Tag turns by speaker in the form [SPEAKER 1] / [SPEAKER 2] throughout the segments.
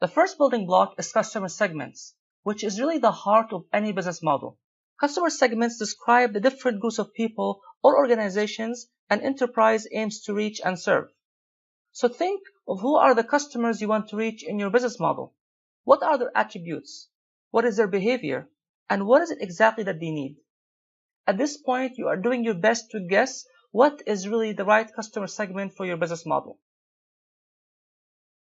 [SPEAKER 1] The first building block is customer segments, which is really the heart of any business model. Customer segments describe the different groups of people or organizations an enterprise aims to reach and serve. So think of who are the customers you want to reach in your business model. What are their attributes? What is their behavior? And what is it exactly that they need? At this point, you are doing your best to guess what is really the right customer segment for your business model.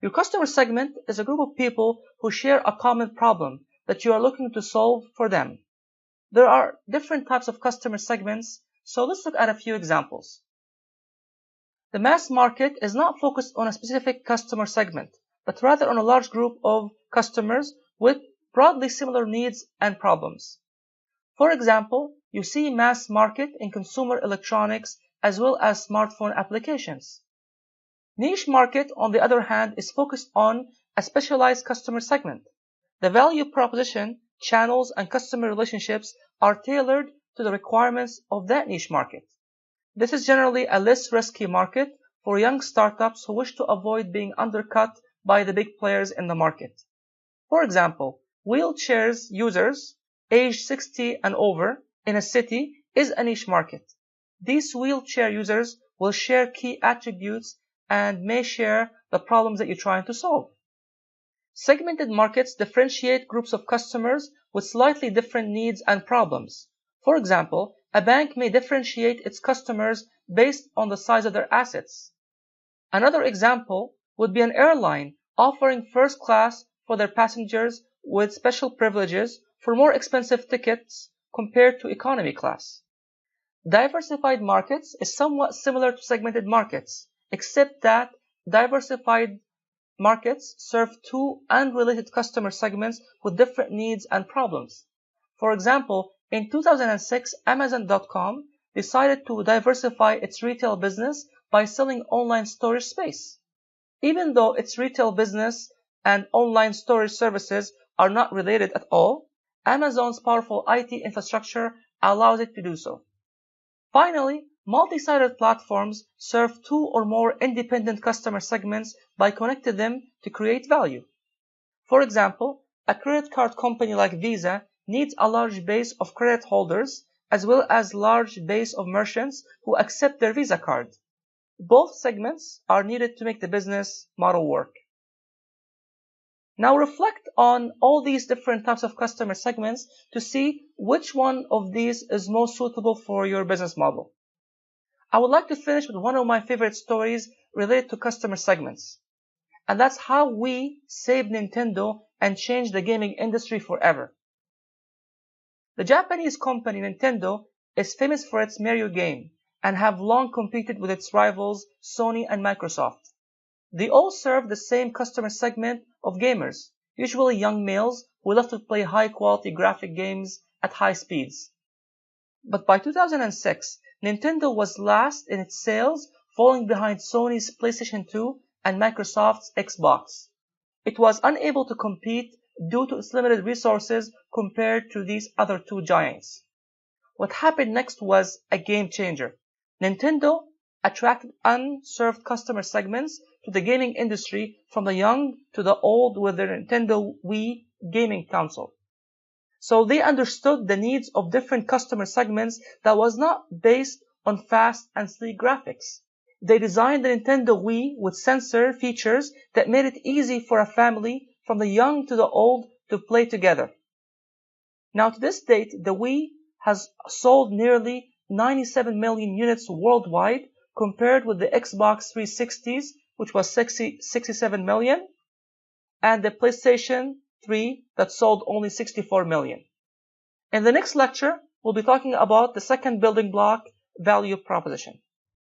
[SPEAKER 1] Your customer segment is a group of people who share a common problem that you are looking to solve for them. There are different types of customer segments, so let's look at a few examples. The mass market is not focused on a specific customer segment, but rather on a large group of customers with broadly similar needs and problems. For example, you see mass market in consumer electronics as well as smartphone applications. Niche market, on the other hand, is focused on a specialized customer segment. The value proposition, channels, and customer relationships are tailored to the requirements of that niche market. This is generally a less risky market for young startups who wish to avoid being undercut by the big players in the market. For example, wheelchairs users aged 60 and over in a city is a niche market. These wheelchair users will share key attributes and may share the problems that you're trying to solve. Segmented markets differentiate groups of customers with slightly different needs and problems. For example, a bank may differentiate its customers based on the size of their assets. Another example would be an airline offering first class for their passengers with special privileges for more expensive tickets compared to economy class. Diversified markets is somewhat similar to segmented markets, except that diversified markets serve two unrelated customer segments with different needs and problems. For example, in 2006, Amazon.com decided to diversify its retail business by selling online storage space. Even though its retail business and online storage services are not related at all, Amazon's powerful IT infrastructure allows it to do so. Finally, multi-sided platforms serve two or more independent customer segments by connecting them to create value. For example, a credit card company like Visa needs a large base of credit holders as well as large base of merchants who accept their Visa card. Both segments are needed to make the business model work. Now reflect on all these different types of customer segments to see which one of these is most suitable for your business model. I would like to finish with one of my favorite stories related to customer segments. And that's how we saved Nintendo and changed the gaming industry forever. The Japanese company Nintendo is famous for its Mario game and have long competed with its rivals Sony and Microsoft. They all serve the same customer segment of gamers, usually young males who love to play high-quality graphic games at high speeds. But by 2006, Nintendo was last in its sales, falling behind Sony's PlayStation 2 and Microsoft's Xbox. It was unable to compete due to its limited resources compared to these other two giants. What happened next was a game changer. Nintendo attracted unserved customer segments to the gaming industry from the young to the old with their Nintendo Wii gaming console. So they understood the needs of different customer segments that was not based on fast and sleek graphics. They designed the Nintendo Wii with sensor features that made it easy for a family from the young to the old to play together. Now to this date, the Wii has sold nearly 97 million units worldwide compared with the Xbox 360s, which was 67 million, and the PlayStation 3 that sold only 64 million. In the next lecture, we'll be talking about the second building block, value proposition.